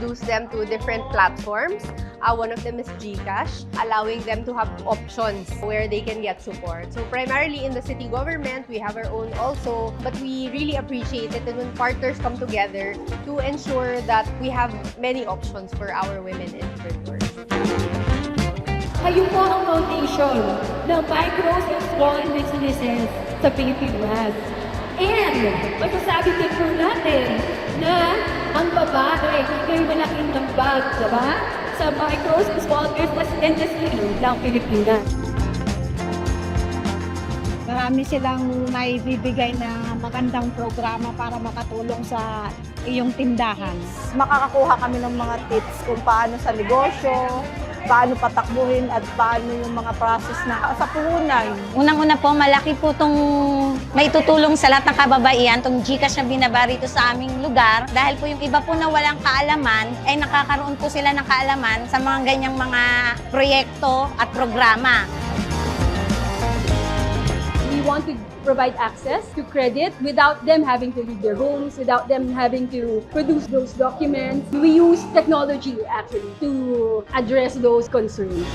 introduce them to different platforms. One of them is GCash, allowing them to have options where they can get support. So primarily in the city government, we have our own also, but we really appreciate it when partners come together to ensure that we have many options for our women entrepreneurs. Kayo po ang foundation ng micros and small businesses sa Pilipinas. And masasabi din po natin na ang babae ay malaking tambag, diba? Sa micros and small business industry ng Pilipinas. Marami silang naibibigay na magandang programa para makatulong sa iyong tindahan. Makakakuha kami ng mga tips kung paano sa negosyo, paano patakbuhin at paano yung mga process na sa puhunan. Unang-una po, malaki po itong may tutulong sa lahat ng kababaihan, itong GCash na binaba rito sa aming lugar. Dahil po yung iba po na walang kaalaman, ay nakakaroon po sila ng kaalaman sa mga ganyang mga proyekto at programa. We want to provide access to credit without them having to leave their homes, without them having to produce those documents. We use technology actually to address those concerns.